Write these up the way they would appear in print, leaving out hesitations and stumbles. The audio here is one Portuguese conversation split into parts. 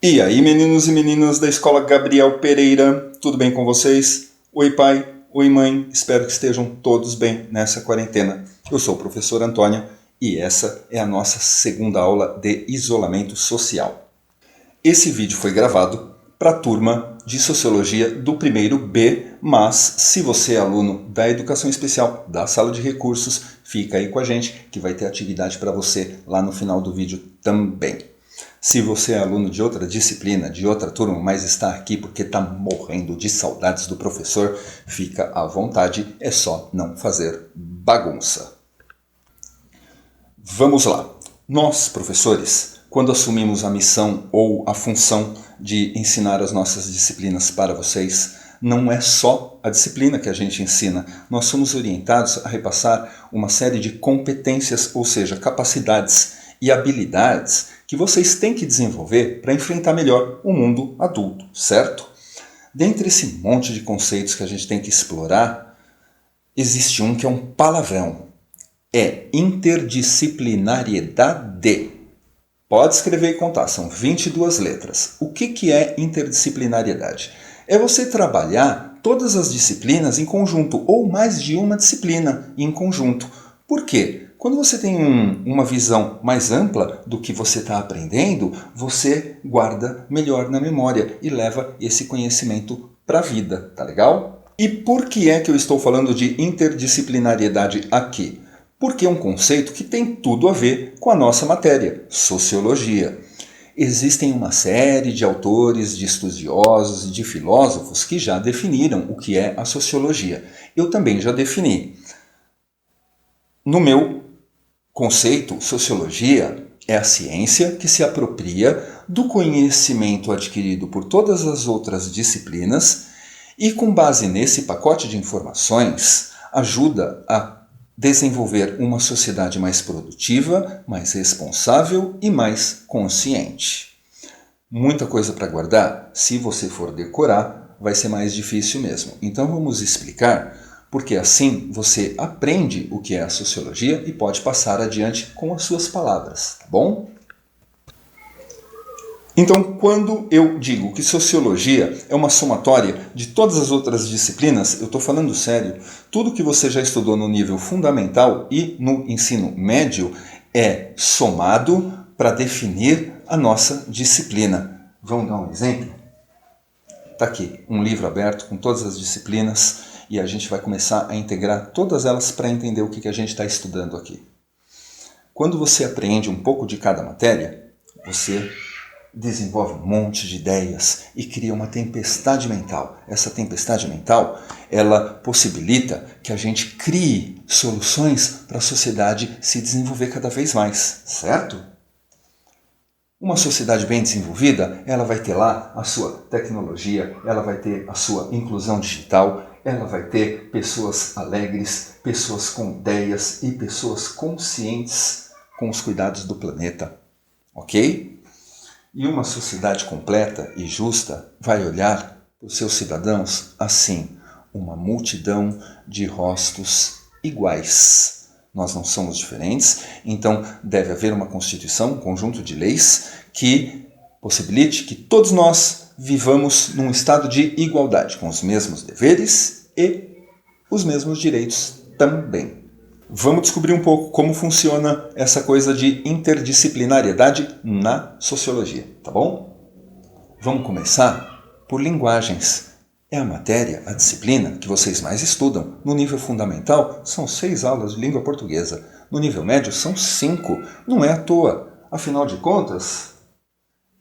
E aí, meninos e meninas da Escola Gabriel Pereira, tudo bem com vocês? Oi, pai, oi, mãe, espero que estejam todos bem nessa quarentena. Eu sou o professor Antônio e essa é a nossa segunda aula de isolamento social. Esse vídeo foi gravado para a turma de Sociologia do primeiro B, mas se você é aluno da Educação Especial da Sala de Recursos, fica aí com a gente que vai ter atividade para você lá no final do vídeo também. Se você é aluno de outra disciplina, de outra turma, mas está aqui porque está morrendo de saudades do professor, fica à vontade, é só não fazer bagunça. Vamos lá. Nós, professores, quando assumimos a missão ou a função de ensinar as nossas disciplinas para vocês, não é só a disciplina que a gente ensina, nós somos orientados a repassar uma série de competências, ou seja, capacidades e habilidades que vocês têm que desenvolver para enfrentar melhor o mundo adulto, certo? Dentre esse monte de conceitos que a gente tem que explorar, existe um que é um palavrão. É interdisciplinariedade. Pode escrever e contar, são 22 letras. O que é interdisciplinariedade? É você trabalhar todas as disciplinas em conjunto, ou mais de uma disciplina em conjunto. Por quê? Quando você tem uma visão mais ampla do que você está aprendendo, você guarda melhor na memória e leva esse conhecimento para a vida, tá legal? E por que é que eu estou falando de interdisciplinariedade aqui? Porque é um conceito que tem tudo a ver com a nossa matéria, sociologia. Existem uma série de autores, de estudiosos e de filósofos que já definiram o que é a sociologia. Eu também já defini. No meu conceito, sociologia é a ciência que se apropria do conhecimento adquirido por todas as outras disciplinas e, com base nesse pacote de informações, ajuda a desenvolver uma sociedade mais produtiva, mais responsável e mais consciente. Muita coisa para guardar? Se você for decorar, vai ser mais difícil mesmo. Então vamos explicar, porque assim você aprende o que é a sociologia e pode passar adiante com as suas palavras, tá bom? Então, quando eu digo que sociologia é uma somatória de todas as outras disciplinas, eu estou falando sério. Tudo que você já estudou no nível fundamental e no ensino médio é somado para definir a nossa disciplina. Vamos dar um exemplo? Está aqui um livro aberto com todas as disciplinas e a gente vai começar a integrar todas elas para entender o que a gente está estudando aqui. Quando você aprende um pouco de cada matéria, você desenvolve um monte de ideias e cria uma tempestade mental. Essa tempestade mental, ela possibilita que a gente crie soluções para a sociedade se desenvolver cada vez mais, certo? Uma sociedade bem desenvolvida, ela vai ter lá a sua tecnologia, ela vai ter a sua inclusão digital, ela vai ter pessoas alegres, pessoas com ideias e pessoas conscientes com os cuidados do planeta, ok? E uma sociedade completa e justa vai olhar para os seus cidadãos assim, uma multidão de rostos iguais. Nós não somos diferentes, então deve haver uma Constituição, um conjunto de leis que possibilite que todos nós vivamos num estado de igualdade, com os mesmos deveres e os mesmos direitos também. Vamos descobrir um pouco como funciona essa coisa de interdisciplinariedade na sociologia, tá bom? Vamos começar por linguagens. É a matéria, a disciplina que vocês mais estudam. No nível fundamental, são 6 aulas de língua portuguesa. No nível médio, são 5. Não é à toa. Afinal de contas,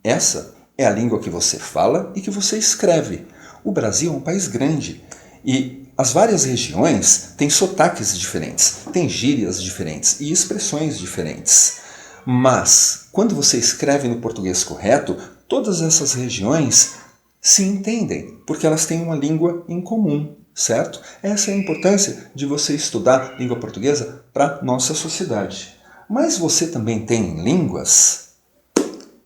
essa é a língua que você fala e que você escreve. O Brasil é um país grande e as várias regiões têm sotaques diferentes, têm gírias diferentes e expressões diferentes. Mas, quando você escreve no português correto, todas essas regiões se entendem, porque elas têm uma língua em comum, certo? Essa é a importância de você estudar língua portuguesa para a nossa sociedade. Mas você também tem línguas?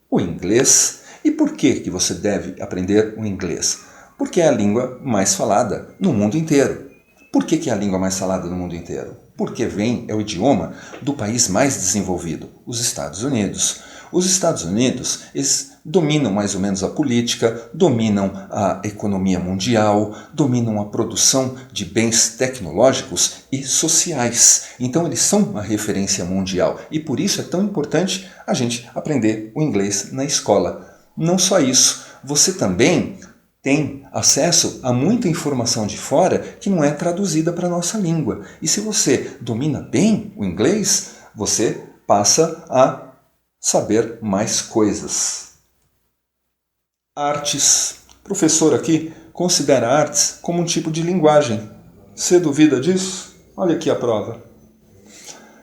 O inglês. E por que você deve aprender o inglês? Porque é a língua mais falada no mundo inteiro. Por que é a língua mais falada no mundo inteiro? Porque é o idioma do país mais desenvolvido, os Estados Unidos. Os Estados Unidos, eles dominam mais ou menos a política, dominam a economia mundial, dominam a produção de bens tecnológicos e sociais. Então eles são uma referência mundial e por isso é tão importante a gente aprender o inglês na escola. Não só isso, você também tem acesso a muita informação de fora que não é traduzida para a nossa língua. E se você domina bem o inglês, você passa a saber mais coisas. Artes. O professor aqui considera artes como um tipo de linguagem. Você duvida disso? Olha aqui a prova.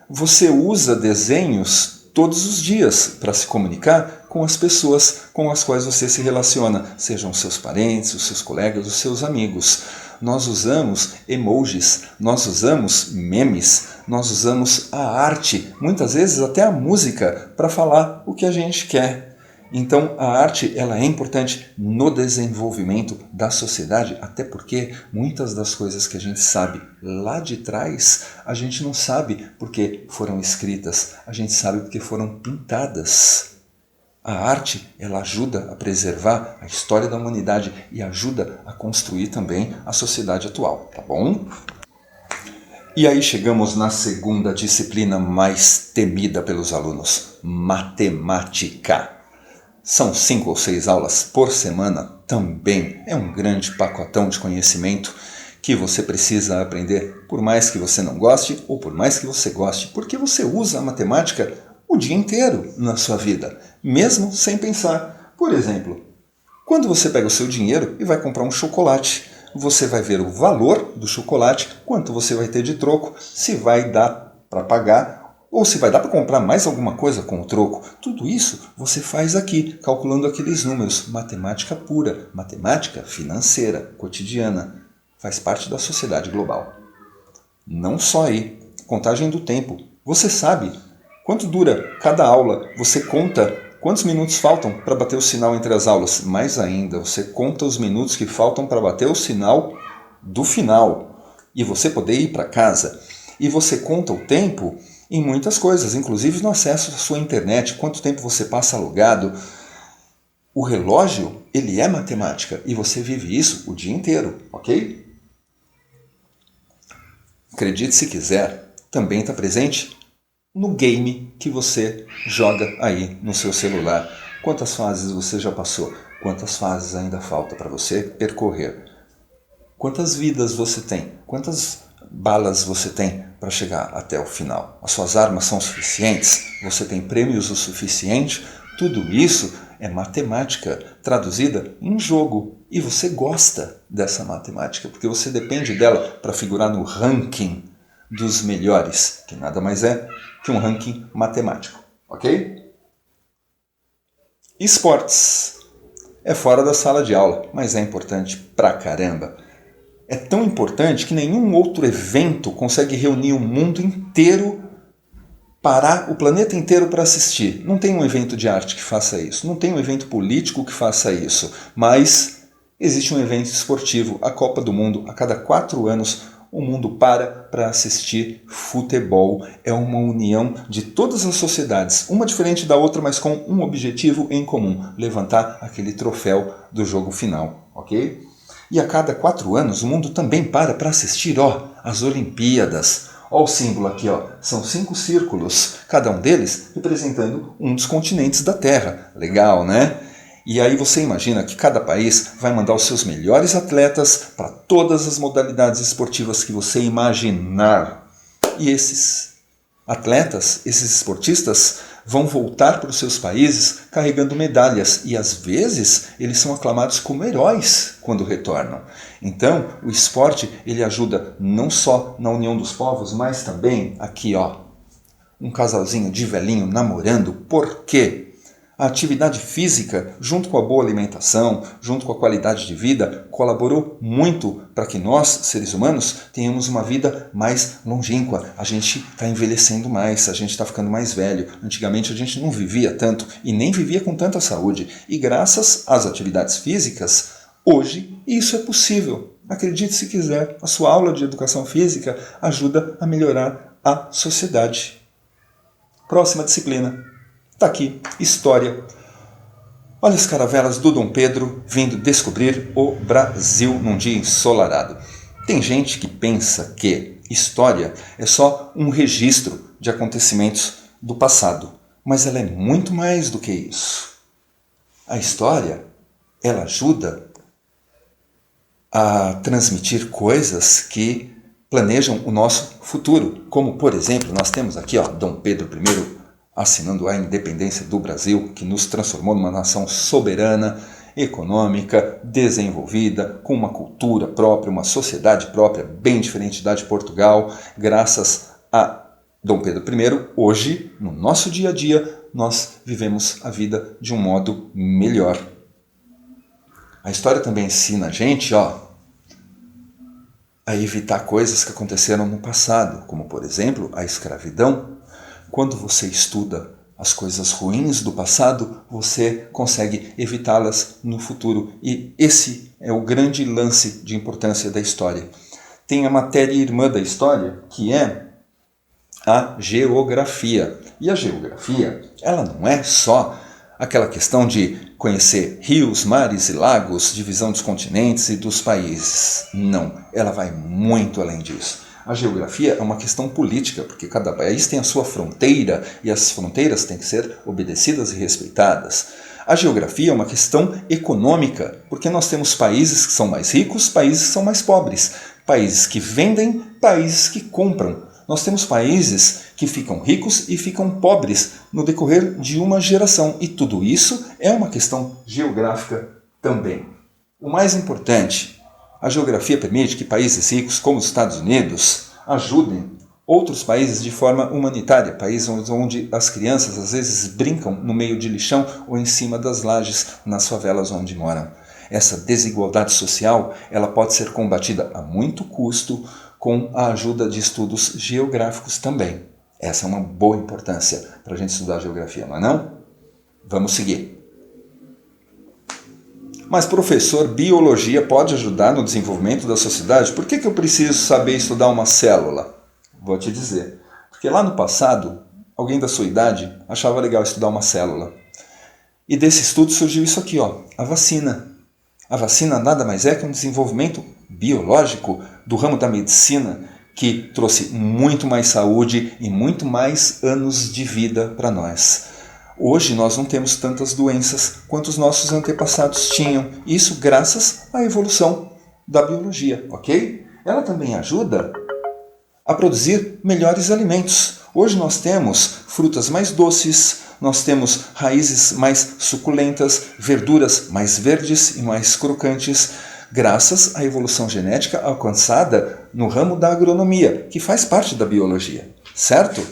Você usa desenhos todos os dias para se comunicar com as pessoas com as quais você se relaciona, sejam os seus parentes, os seus colegas, os seus amigos. Nós usamos emojis, nós usamos memes, nós usamos a arte, muitas vezes até a música, para falar o que a gente quer. Então a arte ela é importante no desenvolvimento da sociedade, até porque muitas das coisas que a gente sabe lá de trás, a gente não sabe porque foram escritas, a gente sabe porque foram pintadas. A arte ela ajuda a preservar a história da humanidade e ajuda a construir também a sociedade atual, tá bom? E aí chegamos na segunda disciplina mais temida pelos alunos, matemática. São 5 ou 6 aulas por semana, também é um grande pacotão de conhecimento que você precisa aprender, por mais que você não goste ou por mais que você goste, porque você usa a matemática o dia inteiro na sua vida, mesmo sem pensar. Por exemplo, quando você pega o seu dinheiro e vai comprar um chocolate, você vai ver o valor do chocolate, quanto você vai ter de troco, se vai dar para pagar ou se vai dar para comprar mais alguma coisa com o troco. Tudo isso você faz aqui, calculando aqueles números. Matemática pura, matemática financeira, cotidiana. Faz parte da sociedade global. Não só aí. Contagem do tempo. Você sabe quanto dura cada aula. Você conta quantos minutos faltam para bater o sinal entre as aulas. Mais ainda, você conta os minutos que faltam para bater o sinal do final. E você poder ir para casa. E você conta o tempo em muitas coisas, inclusive no acesso à sua internet, quanto tempo você passa logado. O relógio, ele é matemática e você vive isso o dia inteiro, ok? Acredite se quiser, também está presente no game que você joga aí no seu celular. Quantas fases você já passou? Quantas fases ainda falta para você percorrer? Quantas vidas você tem? Quantas balas você tem para chegar até o final? As suas armas são suficientes? Você tem prêmios o suficiente? Tudo isso é matemática traduzida em jogo. E você gosta dessa matemática, porque você depende dela para figurar no ranking dos melhores, que nada mais é que um ranking matemático, ok? Esportes. É fora da sala de aula, mas é importante pra caramba. É tão importante que nenhum outro evento consegue reunir o mundo inteiro, parar o planeta inteiro para assistir. Não tem um evento de arte que faça isso, não tem um evento político que faça isso, mas existe um evento esportivo, a Copa do Mundo. A cada 4 anos o mundo para assistir futebol. É uma união de todas as sociedades, uma diferente da outra, mas com um objetivo em comum: levantar aquele troféu do jogo final, ok? E a cada 4 anos o mundo também para assistir as Olimpíadas. Ó o símbolo aqui, são 5 círculos, cada um deles representando um dos continentes da Terra. Legal, né? E aí você imagina que cada país vai mandar os seus melhores atletas para todas as modalidades esportivas que você imaginar. E esses atletas, esses esportistas, vão voltar para os seus países carregando medalhas e às vezes eles são aclamados como heróis quando retornam. Então o esporte ele ajuda não só na união dos povos, mas também aqui um casalzinho de velhinho namorando. Por quê? A atividade física, junto com a boa alimentação, junto com a qualidade de vida, colaborou muito para que nós, seres humanos, tenhamos uma vida mais longínqua. A gente está envelhecendo mais, a gente está ficando mais velho. Antigamente a gente não vivia tanto e nem vivia com tanta saúde. E graças às atividades físicas, hoje isso é possível. Acredite se quiser, a sua aula de educação física ajuda a melhorar a sociedade. Próxima disciplina. Tá aqui, história. Olha as caravelas do Dom Pedro vindo descobrir o Brasil num dia ensolarado. Tem gente que pensa que história é só um registro de acontecimentos do passado, mas ela é muito mais do que isso. A história, ela ajuda a transmitir coisas que planejam o nosso futuro, como, por exemplo, nós temos aqui Dom Pedro I assinando a independência do Brasil, que nos transformou numa nação soberana, econômica, desenvolvida, com uma cultura própria, uma sociedade própria, bem diferente da de Portugal. Graças a Dom Pedro I, hoje, no nosso dia a dia, nós vivemos a vida de um modo melhor. A história também ensina a gente, a evitar coisas que aconteceram no passado, como, por exemplo, a escravidão. Quando você estuda as coisas ruins do passado, você consegue evitá-las no futuro. E esse é o grande lance de importância da história. Tem a matéria irmã da história, que é a geografia. E a geografia, ela não é só aquela questão de conhecer rios, mares e lagos, divisão dos continentes e dos países. Não, ela vai muito além disso. A geografia é uma questão política, porque cada país tem a sua fronteira e as fronteiras têm que ser obedecidas e respeitadas. A geografia é uma questão econômica, porque nós temos países que são mais ricos, países que são mais pobres, países que vendem, países que compram. Nós temos países que ficam ricos e ficam pobres no decorrer de uma geração, e tudo isso é uma questão geográfica também. O mais importante, a geografia permite que países ricos como os Estados Unidos ajudem outros países de forma humanitária, países onde as crianças às vezes brincam no meio de lixão ou em cima das lajes nas favelas onde moram. Essa desigualdade social, ela pode ser combatida a muito custo com a ajuda de estudos geográficos também. Essa é uma boa importância para a gente estudar geografia, não é não? Vamos seguir. Mas, professor, biologia pode ajudar no desenvolvimento da sociedade? Por que eu preciso saber estudar uma célula? Vou te dizer. Porque lá no passado, alguém da sua idade achava legal estudar uma célula. E desse estudo surgiu isso aqui, a vacina. A vacina nada mais é que um desenvolvimento biológico do ramo da medicina que trouxe muito mais saúde e muito mais anos de vida para nós. Hoje nós não temos tantas doenças quanto os nossos antepassados tinham. Isso graças à evolução da biologia, ok? Ela também ajuda a produzir melhores alimentos. Hoje nós temos frutas mais doces, nós temos raízes mais suculentas, verduras mais verdes e mais crocantes, graças à evolução genética alcançada no ramo da agronomia, que faz parte da biologia, certo?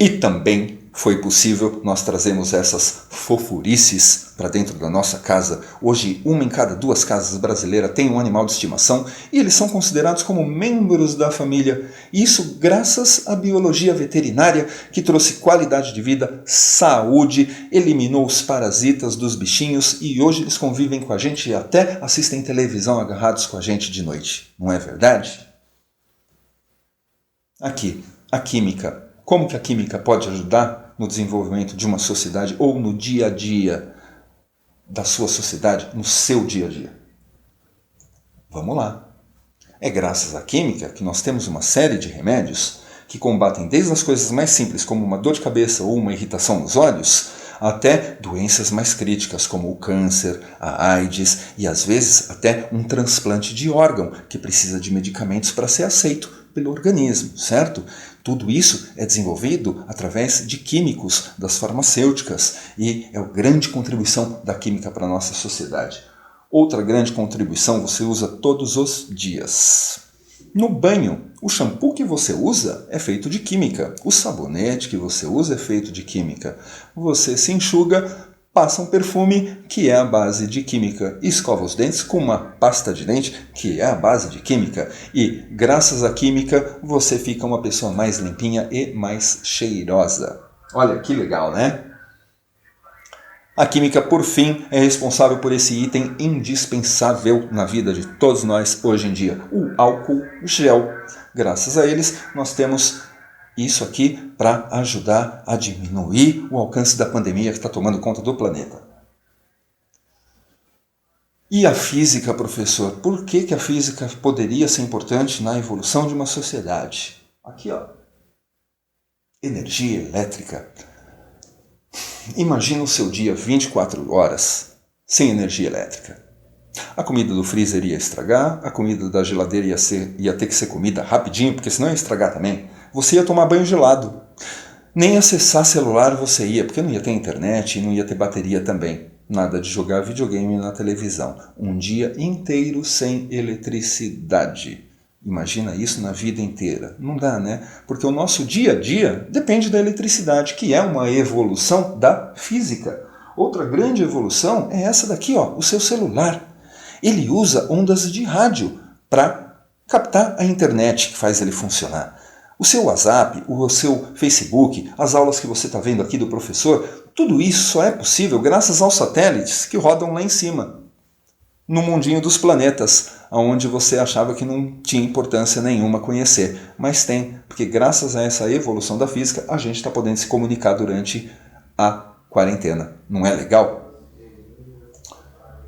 E também foi possível nós trazermos essas fofurices para dentro da nossa casa. Hoje, 1 em cada 2 casas brasileiras tem um animal de estimação e eles são considerados como membros da família. Isso graças à biologia veterinária que trouxe qualidade de vida, saúde, eliminou os parasitas dos bichinhos e hoje eles convivem com a gente e até assistem televisão agarrados com a gente de noite. Não é verdade? Aqui, a química. Como que a química pode ajudar no desenvolvimento de uma sociedade ou no dia a dia da sua sociedade, no seu dia a dia? Vamos lá. É graças à química que nós temos uma série de remédios que combatem desde as coisas mais simples, como uma dor de cabeça ou uma irritação nos olhos, até doenças mais críticas, como o câncer, a AIDS e às vezes até um transplante de órgão que precisa de medicamentos para ser aceito pelo organismo, certo? Tudo isso é desenvolvido através de químicos das farmacêuticas e é a grande contribuição da química para a nossa sociedade. Outra grande contribuição você usa todos os dias. No banho, o shampoo que você usa é feito de química. O sabonete que você usa é feito de química. Você se enxuga, passa um perfume que é a base de química. E escova os dentes com uma pasta de dente que é a base de química. E graças à química você fica uma pessoa mais limpinha e mais cheirosa. Olha que legal, né? A química, por fim, é responsável por esse item indispensável na vida de todos nós hoje em dia, o álcool gel. Graças a eles, nós temos Isso aqui para ajudar a diminuir o alcance da pandemia que está tomando conta do planeta. E a física, professor? Por que a física poderia ser importante na evolução de uma sociedade? Aqui, ó. Energia elétrica. Imagina o seu dia 24 horas sem energia elétrica. A comida do freezer ia estragar, a comida da geladeira ia ter que ser comida rapidinho, porque senão ia estragar também. Você ia tomar banho gelado. Nem acessar celular você ia, porque não ia ter internet e não ia ter bateria também. Nada de jogar videogame na televisão. Um dia inteiro sem eletricidade. Imagina isso na vida inteira. Não dá, né? Porque o nosso dia a dia depende da eletricidade, que é uma evolução da física. Outra grande evolução é essa daqui, ó, o seu celular. Ele usa ondas de rádio para captar a internet que faz ele funcionar. O seu WhatsApp, o seu Facebook, as aulas que você está vendo aqui do professor, tudo isso só é possível graças aos satélites que rodam lá em cima, no mundinho dos planetas, onde você achava que não tinha importância nenhuma conhecer. Mas tem, porque graças a essa evolução da física, a gente está podendo se comunicar durante a quarentena. Não é legal?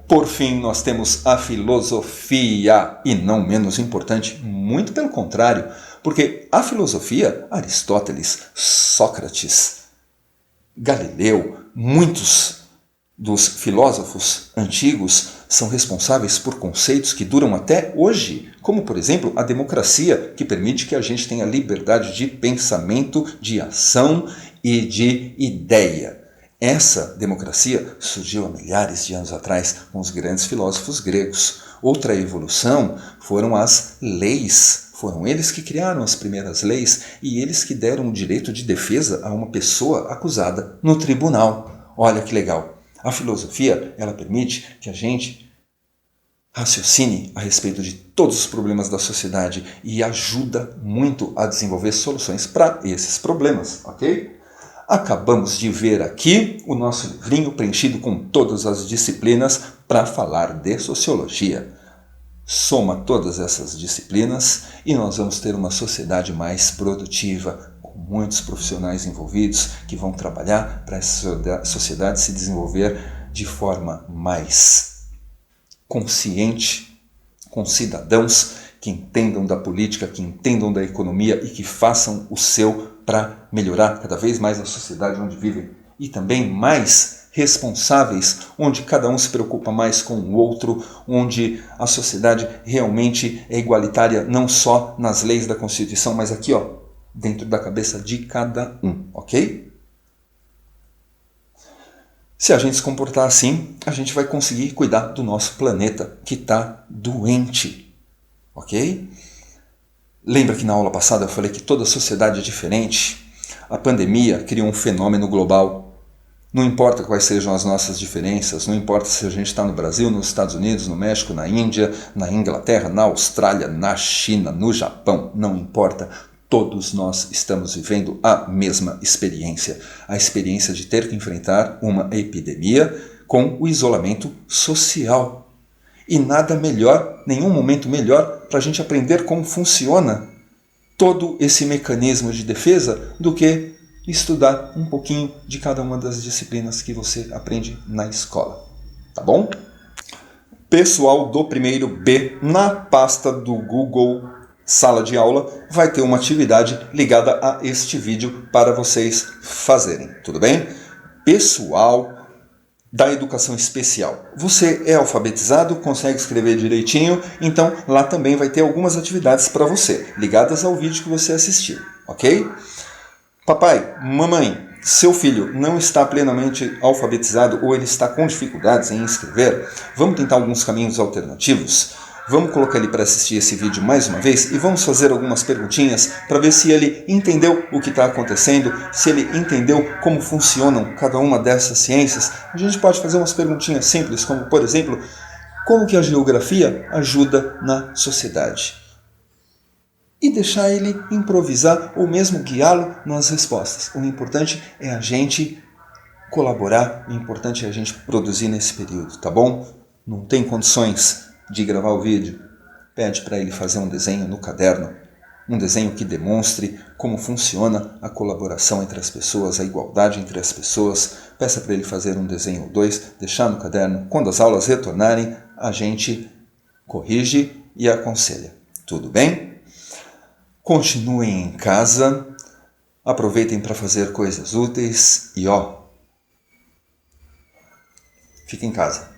Por fim, nós temos a filosofia, e não menos importante, muito pelo contrário, porque a filosofia, Aristóteles, Sócrates, Galileu, muitos dos filósofos antigos são responsáveis por conceitos que duram até hoje, como, por exemplo, a democracia, que permite que a gente tenha liberdade de pensamento, de ação e de ideia. Essa democracia surgiu há milhares de anos atrás com os grandes filósofos gregos. Outra evolução foram as leis. Foram eles que criaram as primeiras leis e eles que deram o direito de defesa a uma pessoa acusada no tribunal. Olha que legal. A filosofia, ela permite que a gente raciocine a respeito de todos os problemas da sociedade e ajuda muito a desenvolver soluções para esses problemas, ok? Acabamos de ver aqui o nosso livrinho preenchido com todas as disciplinas para falar de sociologia. Soma todas essas disciplinas e nós vamos ter uma sociedade mais produtiva, com muitos profissionais envolvidos que vão trabalhar para essa sociedade se desenvolver de forma mais consciente, com cidadãos que entendam da política, que entendam da economia e que façam o seu para melhorar cada vez mais a sociedade onde vivem. E também mais responsáveis, onde cada um se preocupa mais com o outro, onde a sociedade realmente é igualitária, não só nas leis da Constituição, mas aqui, ó, dentro da cabeça de cada um, ok? Se a gente se comportar assim, a gente vai conseguir cuidar do nosso planeta, que está doente, ok? Lembra que na aula passada eu falei que toda sociedade é diferente? A pandemia criou um fenômeno global. Não importa quais sejam as nossas diferenças, não importa se a gente está no Brasil, nos Estados Unidos, no México, na Índia, na Inglaterra, na Austrália, na China, no Japão, não importa. Todos nós estamos vivendo a mesma experiência. A experiência de ter que enfrentar uma epidemia com o isolamento social. E nada melhor, nenhum momento melhor para a gente aprender como funciona todo esse mecanismo de defesa do que estudar um pouquinho de cada uma das disciplinas que você aprende na escola. Tá bom? Pessoal do primeiro B, na pasta do Google Sala de Aula, vai ter uma atividade ligada a este vídeo para vocês fazerem. Tudo bem? Pessoal da educação especial. Você é alfabetizado, consegue escrever direitinho, então lá também vai ter algumas atividades para você, ligadas ao vídeo que você assistiu, ok? Papai, mamãe, seu filho não está plenamente alfabetizado ou ele está com dificuldades em escrever? Vamos tentar alguns caminhos alternativos? Vamos colocar ele para assistir esse vídeo mais uma vez e vamos fazer algumas perguntinhas para ver se ele entendeu o que está acontecendo, se ele entendeu como funcionam cada uma dessas ciências. A gente pode fazer umas perguntinhas simples, como, por exemplo, como que a geografia ajuda na sociedade? E deixar ele improvisar ou mesmo guiá-lo nas respostas. O importante é a gente colaborar, o importante é a gente produzir nesse período, tá bom? Não tem condições de gravar o vídeo, pede para ele fazer um desenho no caderno Um desenho que demonstre como funciona a colaboração entre as pessoas, a igualdade entre as pessoas. Peça para ele fazer um desenho ou dois, deixar no caderno. Quando as aulas retornarem, a gente corrige e aconselha. Tudo bem? Continuem em casa, aproveitem para fazer coisas úteis e fique em casa.